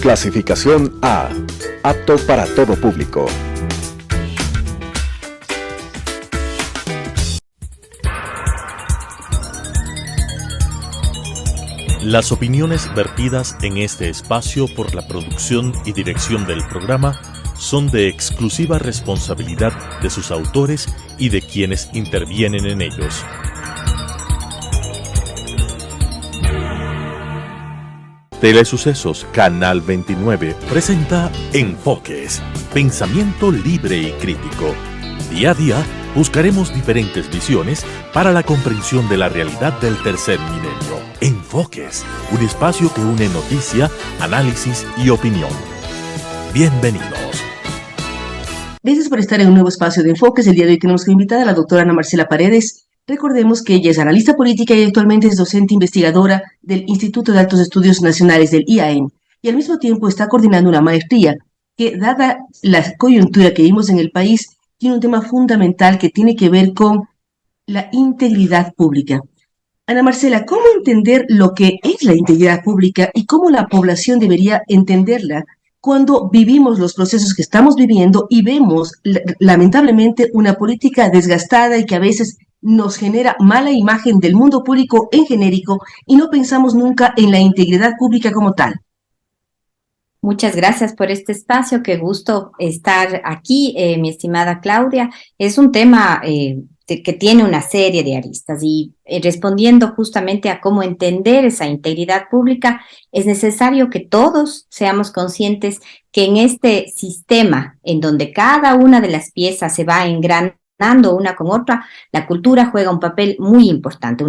Clasificación A. Apto para todo público. Las opiniones vertidas en este espacio por la producción y dirección del programa son de exclusiva responsabilidad de sus autores y de quienes intervienen en ellos. Telesucesos Canal 29 presenta Enfoques, pensamiento libre y crítico. Día a día buscaremos diferentes visiones para la comprensión de la realidad del tercer milenio. Enfoques, un espacio que une noticia, análisis y opinión. Bienvenidos. Gracias por estar en un nuevo espacio de Enfoques. El día de hoy tenemos que invitar a la doctora Ana Marcela Paredes. Recordemos que ella es analista política y actualmente es docente investigadora del Instituto de Altos Estudios Nacionales del IAEN, y al mismo tiempo está coordinando una maestría que, dada la coyuntura que vimos en el país, tiene un tema fundamental que tiene que ver con la integridad pública. Ana Marcela, ¿cómo entender lo que es la integridad pública y cómo la población debería entenderla cuando vivimos los procesos que estamos viviendo y vemos, lamentablemente, una política desgastada y que a veces nos genera mala imagen del mundo público en genérico y no pensamos nunca en la integridad pública como tal? Muchas gracias por este espacio, qué gusto estar aquí, mi estimada Claudia. Es un tema que tiene una serie de aristas y respondiendo justamente a cómo entender esa integridad pública, es necesario que todos seamos conscientes que en este sistema en donde cada una de las piezas se va engranando una con otra, la cultura juega un papel muy importante,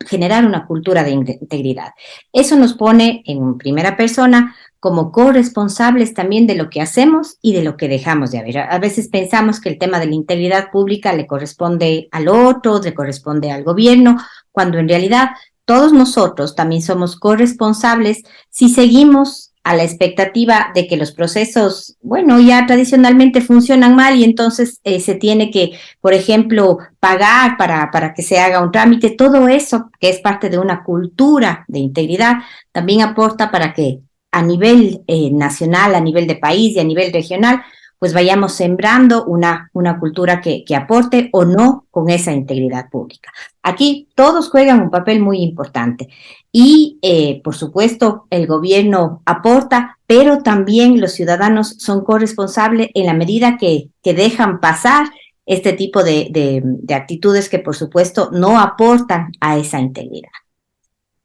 generar una cultura de integridad. Eso nos pone en primera persona como corresponsables también de lo que hacemos y de lo que dejamos de hacer. A veces pensamos que el tema de la integridad pública le corresponde al otro, le corresponde al gobierno, cuando en realidad todos nosotros también somos corresponsables si seguimos a la expectativa de que los procesos, bueno, ya tradicionalmente funcionan mal y entonces se tiene que, por ejemplo, pagar para que se haga un trámite. Todo eso, que es parte de una cultura de integridad, también aporta para que a nivel nacional, a nivel de país y a nivel regional, pues vayamos sembrando una cultura que aporte o no con esa integridad pública. Aquí todos juegan un papel muy importante y, por supuesto, el gobierno aporta, pero también los ciudadanos son corresponsables en la medida que dejan pasar este tipo de actitudes que, por supuesto, no aportan a esa integridad.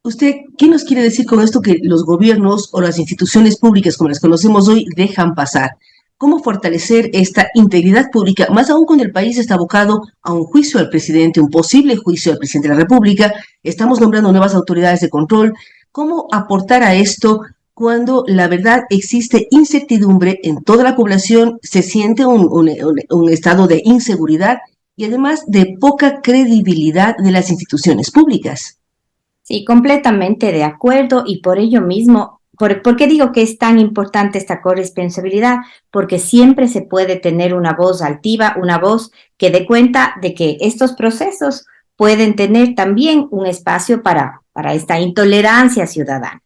¿Usted qué nos quiere decir con esto que los gobiernos o las instituciones públicas como las conocemos hoy dejan pasar? ¿Cómo fortalecer esta integridad pública, más aún cuando el país está abocado a un juicio al presidente, un posible juicio al presidente de la República? Estamos nombrando nuevas autoridades de control. ¿Cómo aportar a esto cuando la verdad existe incertidumbre en toda la población, se siente un estado de inseguridad y además de poca credibilidad de las instituciones públicas? Sí, completamente de acuerdo, y por ello mismo, ¿por qué digo que es tan importante esta corresponsabilidad? Porque siempre se puede tener una voz altiva, una voz que dé cuenta de que estos procesos pueden tener también un espacio para esta intolerancia ciudadana.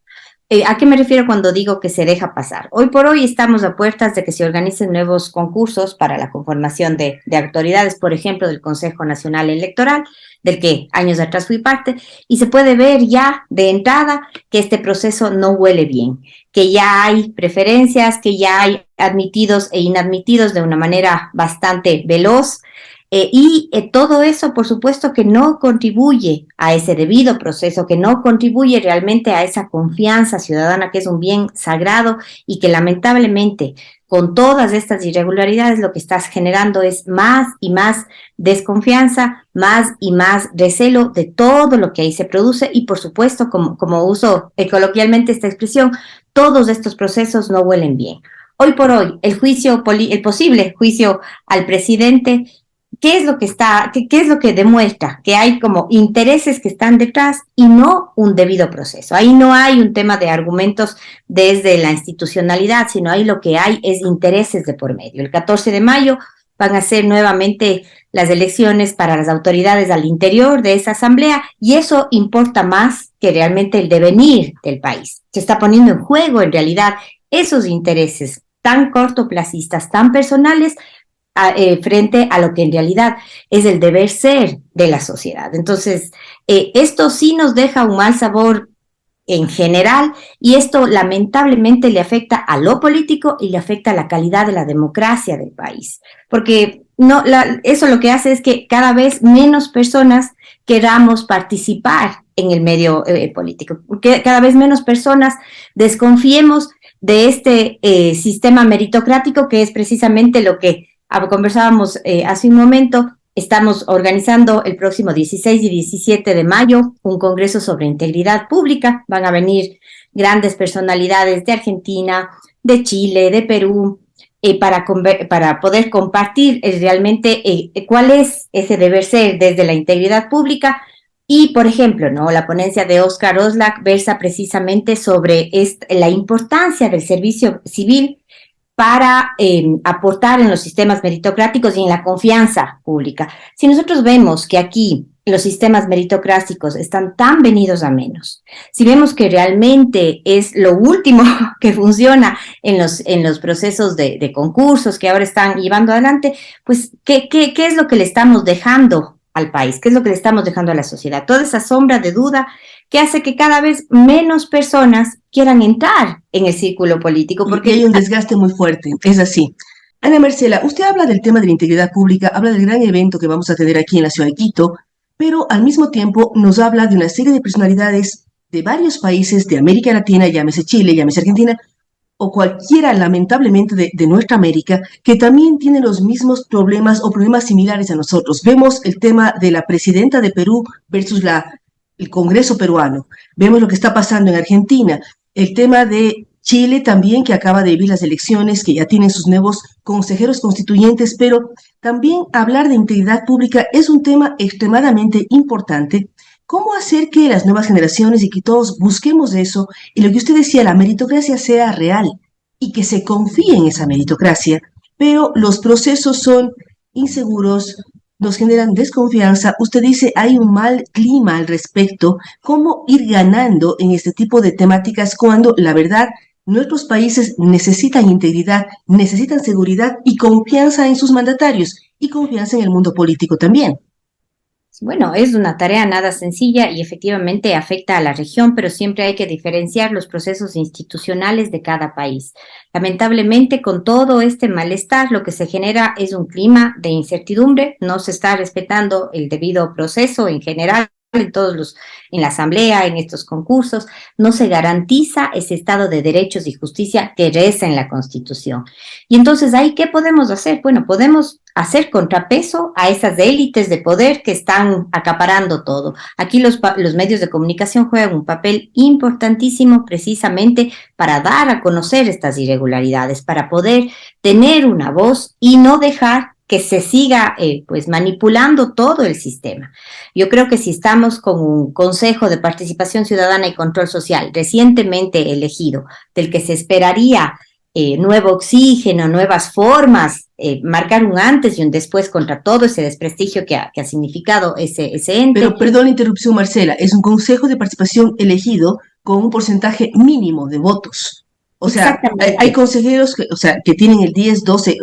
¿A qué me refiero cuando digo que se deja pasar? Hoy por hoy estamos a puertas de que se organicen nuevos concursos para la conformación de autoridades, por ejemplo, del Consejo Nacional Electoral, del que años atrás fui parte, y se puede ver ya de entrada que este proceso no huele bien, que ya hay preferencias, que ya hay admitidos e inadmitidos de una manera bastante veloz, y todo eso, por supuesto, que no contribuye a ese debido proceso, que no contribuye realmente a esa confianza ciudadana, que es un bien sagrado y que lamentablemente con todas estas irregularidades lo que estás generando es más y más desconfianza, más y más recelo de todo lo que ahí se produce y, por supuesto, como uso coloquialmente esta expresión, todos estos procesos no huelen bien. Hoy por hoy, el posible juicio al presidente, ¿qué es lo que demuestra? Que hay como intereses que están detrás y no un debido proceso. Ahí no hay un tema de argumentos desde la institucionalidad, sino ahí lo que hay es intereses de por medio. El 14 de mayo van a ser nuevamente las elecciones para las autoridades al interior de esa asamblea y eso importa más que realmente el devenir del país. Se está poniendo en juego en realidad esos intereses tan cortoplacistas, tan personales, frente a lo que en realidad es el deber ser de la sociedad. Entonces, esto sí nos deja un mal sabor en general, y esto lamentablemente le afecta a lo político y le afecta a la calidad de la democracia del país, porque eso lo que hace es que cada vez menos personas queramos participar en el medio político, que cada vez menos personas desconfiemos de este sistema meritocrático, que es precisamente lo que conversábamos hace un momento. Estamos organizando el próximo 16 y 17 de mayo un congreso sobre integridad pública. Van a venir grandes personalidades de Argentina, de Chile, de Perú, para poder compartir realmente cuál es ese deber ser desde la integridad pública. Y, por ejemplo, ¿no?, la ponencia de Oscar Oslak versa precisamente sobre la importancia del servicio civil para aportar en los sistemas meritocráticos y en la confianza pública. Si nosotros vemos que aquí los sistemas meritocráticos están tan venidos a menos, si vemos que realmente es lo último que funciona en los procesos de concursos que ahora están llevando adelante, pues, ¿qué es lo que le estamos dejando al país? ¿Qué es lo que le estamos dejando a la sociedad? Toda esa sombra de duda que hace que cada vez menos personas quieran entrar en el círculo político. Porque hay un desgaste muy fuerte, es así. Ana Marcela, usted habla del tema de la integridad pública, habla del gran evento que vamos a tener aquí en la ciudad de Quito, pero al mismo tiempo nos habla de una serie de personalidades de varios países de América Latina, llámese Chile, llámese Argentina, o cualquiera lamentablemente de nuestra América, que también tienen los mismos problemas o problemas similares a nosotros. Vemos el tema de la presidenta de Perú versus el Congreso peruano. Vemos lo que está pasando en Argentina, el tema de Chile también, que acaba de vivir las elecciones, que ya tienen sus nuevos consejeros constituyentes, pero también hablar de integridad pública es un tema extremadamente importante. ¿Cómo hacer que las nuevas generaciones y que todos busquemos eso, y lo que usted decía, la meritocracia sea real y que se confíe en esa meritocracia, pero los procesos son inseguros, nos generan desconfianza? Usted dice, hay un mal clima al respecto. ¿Cómo ir ganando en este tipo de temáticas cuando, la verdad, nuestros países necesitan integridad, necesitan seguridad y confianza en sus mandatarios y confianza en el mundo político también? Bueno, es una tarea nada sencilla y efectivamente afecta a la región, pero siempre hay que diferenciar los procesos institucionales de cada país. Lamentablemente, con todo este malestar, lo que se genera es un clima de incertidumbre, no se está respetando el debido proceso en general. En la asamblea, en estos concursos, no se garantiza ese estado de derechos y justicia que reza en la Constitución. Y entonces, ¿ahí qué podemos hacer? Bueno, podemos hacer contrapeso a esas élites de poder que están acaparando todo. Aquí los medios de comunicación juegan un papel importantísimo precisamente para dar a conocer estas irregularidades, para poder tener una voz y no dejar que se siga pues manipulando todo el sistema. Yo creo que si estamos con un Consejo de Participación Ciudadana y Control Social recientemente elegido, del que se esperaría nuevo oxígeno, nuevas formas, marcar un antes y un después contra todo ese desprestigio que ha significado ese ente. Pero perdón la interrupción, Marcela, es un Consejo de Participación elegido con un porcentaje mínimo de votos. O sea, hay consejeros que tienen el 10, 12,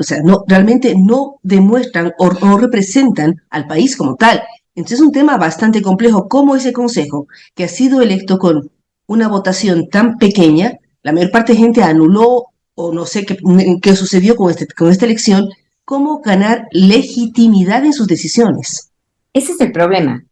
realmente no demuestran o no representan al país como tal. Entonces es un tema bastante complejo. ¿Cómo ese consejo, que ha sido electo con una votación tan pequeña, la mayor parte de gente anuló o no sé qué sucedió con esta elección, cómo ganar legitimidad en sus decisiones? Ese es el problema.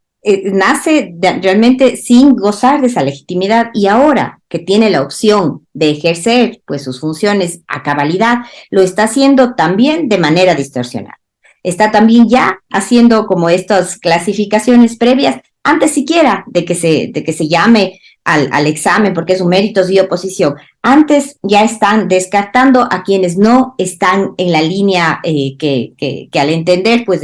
Nace realmente sin gozar de esa legitimidad, y ahora que tiene la opción de ejercer pues sus funciones a cabalidad, lo está haciendo también de manera distorsionada. Está también ya haciendo como estas clasificaciones previas antes siquiera de que se llame al examen, porque es un méritos y oposición. Antes ya están descartando a quienes no están en la línea que al entender pues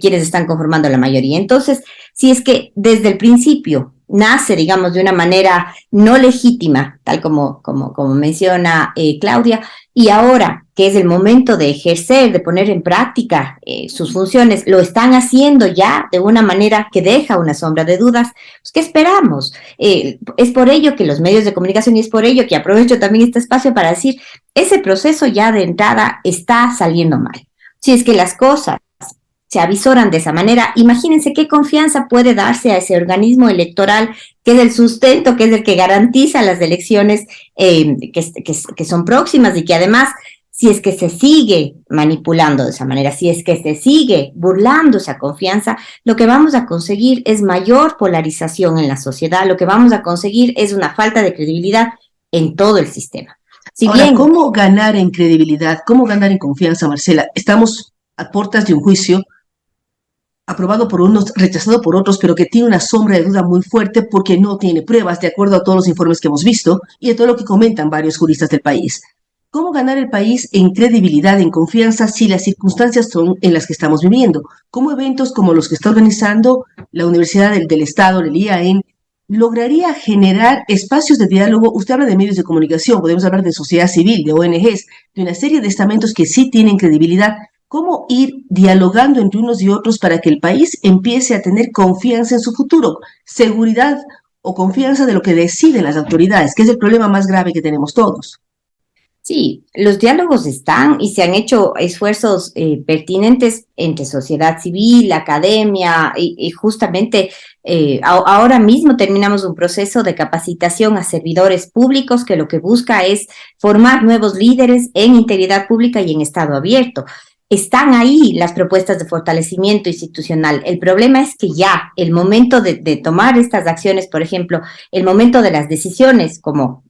quienes están conformando la mayoría. Entonces, si es que desde el principio nace, digamos, de una manera no legítima, tal como menciona Claudia, y ahora que es el momento de ejercer, de poner en práctica sus funciones, lo están haciendo ya de una manera que deja una sombra de dudas. Pues, ¿qué esperamos? Es por ello que los medios de comunicación, y es por ello que aprovecho también este espacio para decir, ese proceso ya de entrada está saliendo mal. Si es que las cosas se avisoran de esa manera, imagínense qué confianza puede darse a ese organismo electoral que es el sustento, que es el que garantiza las elecciones que son próximas, y que además, si es que se sigue manipulando de esa manera, si es que se sigue burlando esa confianza, lo que vamos a conseguir es mayor polarización en la sociedad, lo que vamos a conseguir es una falta de credibilidad en todo el sistema. Si Ahora, bien, ¿cómo ganar en credibilidad? ¿Cómo ganar en confianza, Marcela? Estamos a puertas de un juicio aprobado por unos, rechazado por otros, pero que tiene una sombra de duda muy fuerte porque no tiene pruebas, de acuerdo a todos los informes que hemos visto y a todo lo que comentan varios juristas del país. ¿Cómo ganar el país en credibilidad, en confianza, si las circunstancias son en las que estamos viviendo? ¿Cómo eventos como los que está organizando la Universidad del Estado, el IAEN, lograría generar espacios de diálogo? Usted habla de medios de comunicación, podemos hablar de sociedad civil, de ONGs, de una serie de estamentos que sí tienen credibilidad. ¿Cómo ir dialogando entre unos y otros para que el país empiece a tener confianza en su futuro? Seguridad o confianza de lo que deciden las autoridades, que es el problema más grave que tenemos todos. sí, los diálogos están y se han hecho esfuerzos pertinentes entre sociedad civil, academia y justamente ahora mismo terminamos un proceso de capacitación a servidores públicos que lo que busca es formar nuevos líderes en integridad pública y en Estado abierto. Están ahí las propuestas de fortalecimiento institucional. El problema es que ya el momento de tomar estas acciones, por ejemplo, el momento de las decisiones, como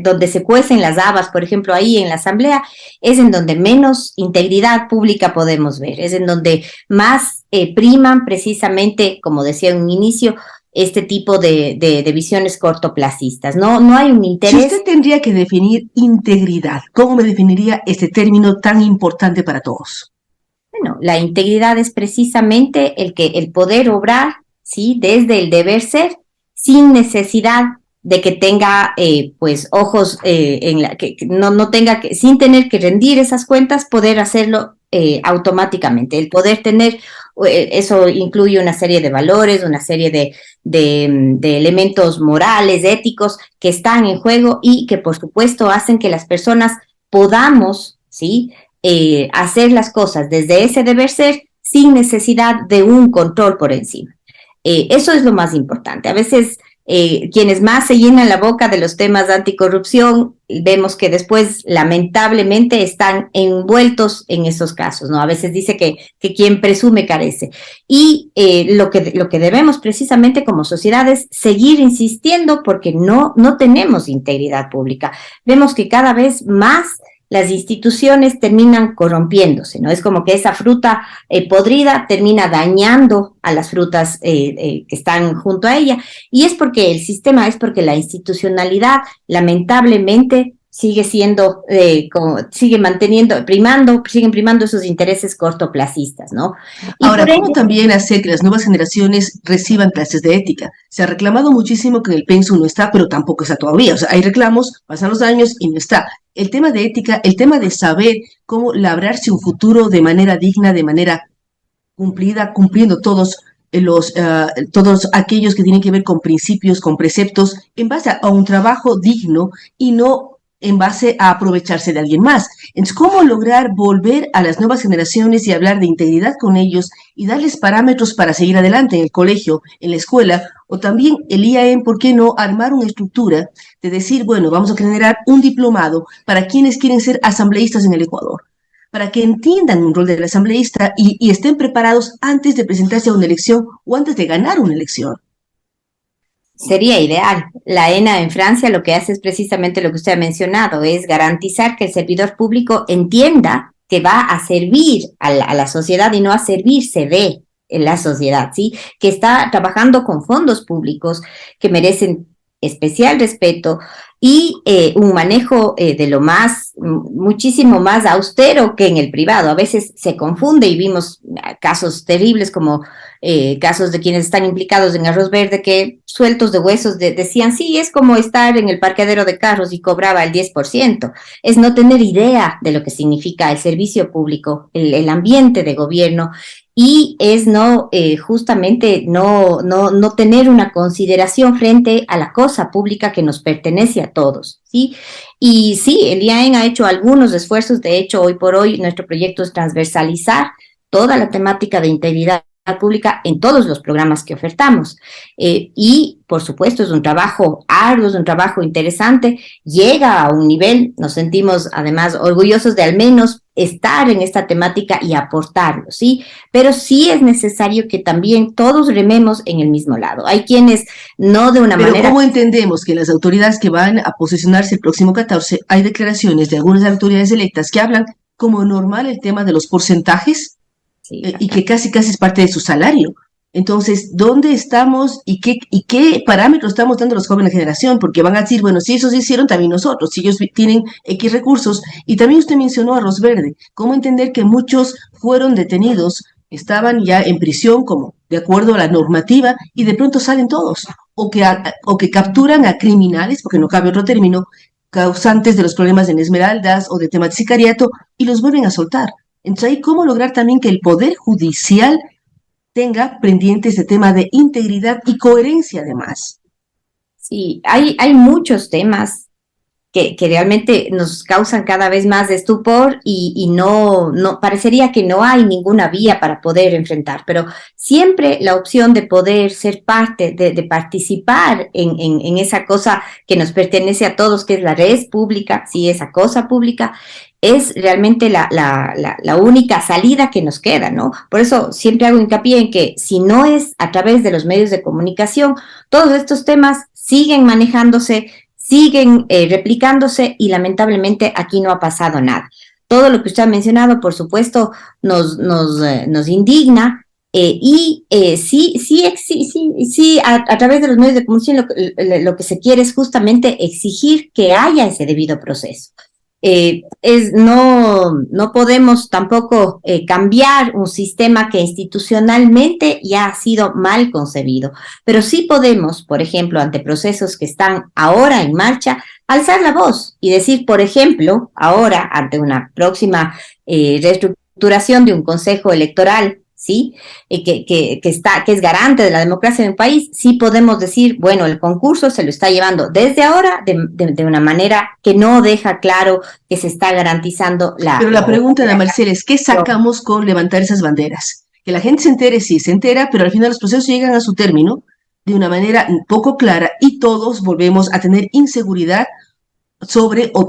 donde se cuecen las habas, por ejemplo, ahí en la Asamblea, es en donde menos integridad pública podemos ver, es en donde más priman precisamente, como decía en un inicio, este tipo de visiones cortoplacistas. No hay un interés. Si usted tendría que definir integridad, ¿cómo me definiría este término tan importante para todos? Bueno, la integridad es precisamente el poder obrar, ¿sí? Desde el deber ser, sin necesidad de que tenga, pues, ojos que no tenga que, sin tener que rendir esas cuentas, poder hacerlo automáticamente. El poder tener, eso incluye una serie de valores, una serie de elementos morales, éticos, que están en juego y que, por supuesto, hacen que las personas podamos, ¿sí? Hacer las cosas desde ese deber ser sin necesidad de un control por encima. Eso es lo más importante. A veces quienes más se llenan la boca de los temas de anticorrupción, vemos que después lamentablemente están envueltos en esos casos, ¿no? A veces dice que quien presume carece. Y lo que debemos precisamente como sociedad es seguir insistiendo porque no tenemos integridad pública. Vemos que cada vez más las instituciones terminan corrompiéndose, ¿no? Es como que esa fruta podrida termina dañando a las frutas que están junto a ella, y es porque el sistema, es porque la institucionalidad lamentablemente sigue siendo, siguen primando esos intereses cortoplacistas, ¿no? Y ahora, ¿cómo también hacer que las nuevas generaciones reciban clases de ética? Se ha reclamado muchísimo que en el pensum no está, pero tampoco está todavía. O sea, hay reclamos, pasan los años y no está. El tema de ética, el tema de saber cómo labrarse un futuro de manera digna, de manera cumplida, cumpliendo todos aquellos que tienen que ver con principios, con preceptos, en base a un trabajo digno y no en base a aprovecharse de alguien más. Entonces, ¿cómo lograr volver a las nuevas generaciones y hablar de integridad con ellos y darles parámetros para seguir adelante en el colegio, en la escuela, o también el IAEN? ¿Por qué no armar una estructura de decir, bueno, vamos a generar un diplomado para quienes quieren ser asambleístas en el Ecuador, para que entiendan un rol del asambleísta y estén preparados antes de presentarse a una elección o antes de ganar una elección? Sería ideal. La ENA en Francia lo que hace es precisamente lo que usted ha mencionado, es garantizar que el servidor público entienda que va a servir a la sociedad y no a servirse de la sociedad, ¿sí? Que está trabajando con fondos públicos que merecen especial respeto y un manejo de lo más, muchísimo más austero que en el privado. A veces se confunde y vimos casos terribles como casos de quienes están implicados en Arroz Verde que sueltos de huesos decían, sí, es como estar en el parqueadero de carros y cobraba el 10%. Es no tener idea de lo que significa el servicio público, el ambiente de gobierno, y es justamente no tener una consideración frente a la cosa pública que nos pertenece a todos, ¿sí? Y sí, el IAEN ha hecho algunos esfuerzos. De hecho, hoy por hoy nuestro proyecto es transversalizar toda la temática de integridad pública en todos los programas que ofertamos. Y, por supuesto, es un trabajo arduo, es un trabajo interesante, llega a un nivel, nos sentimos además orgullosos de al menos estar en esta temática y aportarlo, ¿sí? Pero sí es necesario que también todos rememos en el mismo lado. Hay quienes no de una manera... Pero ¿cómo entendemos que las autoridades que van a posicionarse el próximo 14, hay declaraciones de algunas autoridades electas que hablan como normal el tema de los porcentajes? Sí, y que casi es parte de su salario? Entonces, ¿dónde estamos y qué parámetros estamos dando a los jóvenes de generación? Porque van a decir, bueno, si esos hicieron, también nosotros, si ellos tienen X recursos. Y también usted mencionó Arroz Verde. ¿Cómo entender que muchos fueron detenidos, estaban ya en prisión, como de acuerdo a la normativa, y de pronto salen todos? O que capturan a criminales, porque no cabe otro término, causantes de los problemas en Esmeraldas o de tema de sicariato, y los vuelven a soltar. Entonces, ¿hay cómo lograr también que el Poder Judicial tenga pendiente ese tema de integridad y coherencia además? Sí, hay muchos temas que realmente nos causan cada vez más estupor y no parecería que no hay ninguna vía para poder enfrentar, pero siempre la opción de poder ser parte, de participar en esa cosa que nos pertenece a todos, que es la red pública, sí, esa cosa pública, es realmente la única salida que nos queda, ¿no? Por eso siempre hago hincapié en que si no es a través de los medios de comunicación, todos estos temas siguen manejándose, siguen replicándose y lamentablemente aquí no ha pasado nada. Todo lo que usted ha mencionado, por supuesto, nos indigna. Sí, a través de los medios de comunicación lo que se quiere es justamente exigir que haya ese debido proceso. No podemos tampoco cambiar un sistema que institucionalmente ya ha sido mal concebido, pero sí podemos, por ejemplo, ante procesos que están ahora en marcha, alzar la voz y decir, por ejemplo, ahora ante una próxima reestructuración de un consejo electoral, ¿sí? Que es garante de la democracia de un país, sí podemos decir, bueno, el concurso se lo está llevando desde ahora de una manera que no deja claro que se está garantizando la... Pero la pregunta, Ana Marcela, es ¿qué sacamos con levantar esas banderas? Que la gente se entere, sí, se entera, pero al final los procesos llegan a su término de una manera poco clara y todos volvemos a tener inseguridad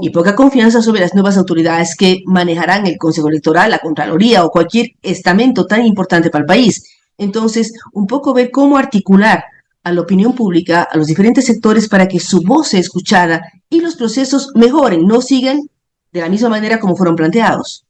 y poca confianza sobre las nuevas autoridades que manejarán el Consejo Electoral, la Contraloría o cualquier estamento tan importante para el país. Entonces, un poco ver cómo articular a la opinión pública, a los diferentes sectores para que su voz sea escuchada y los procesos mejoren, no sigan de la misma manera como fueron planteados.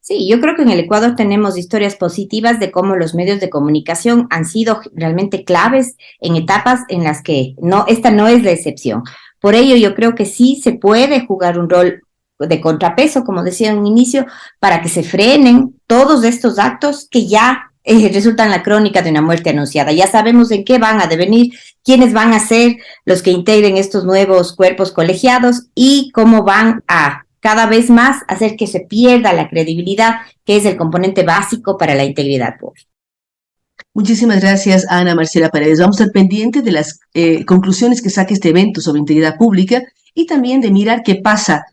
Sí, yo creo que en el Ecuador tenemos historias positivas de cómo los medios de comunicación han sido realmente claves en etapas en las que esta no es la excepción. Por ello, yo creo que sí se puede jugar un rol de contrapeso, como decía en un inicio, para que se frenen todos estos actos que ya resultan la crónica de una muerte anunciada. Ya sabemos en qué van a devenir, quiénes van a ser los que integren estos nuevos cuerpos colegiados y cómo van a cada vez más hacer que se pierda la credibilidad, que es el componente básico para la integridad pública. Muchísimas gracias, Ana Marcela Paredes. Vamos a estar pendientes de las conclusiones que saque este evento sobre integridad pública y también de mirar qué pasa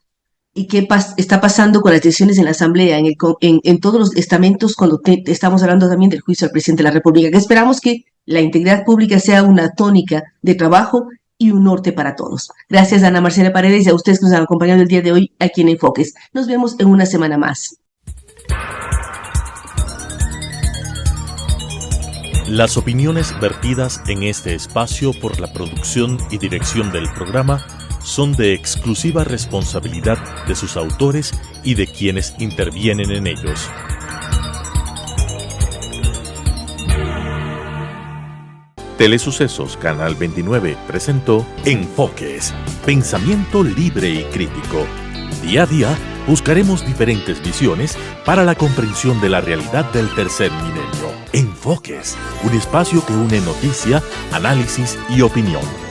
y qué está pasando con las decisiones en la Asamblea, en todos los estamentos, cuando estamos hablando también del juicio al presidente de la República, que esperamos que la integridad pública sea una tónica de trabajo y un norte para todos. Gracias, Ana Marcela Paredes, y a ustedes que nos han acompañado el día de hoy aquí en Enfoques. Nos vemos en una semana más. Las opiniones vertidas en este espacio por la producción y dirección del programa son de exclusiva responsabilidad de sus autores y de quienes intervienen en ellos. Telesucesos Canal 29 presentó Enfoques, pensamiento libre y crítico. Día a día buscaremos diferentes visiones para la comprensión de la realidad del tercer milenio. Enfoques, un espacio que une noticia, análisis y opinión.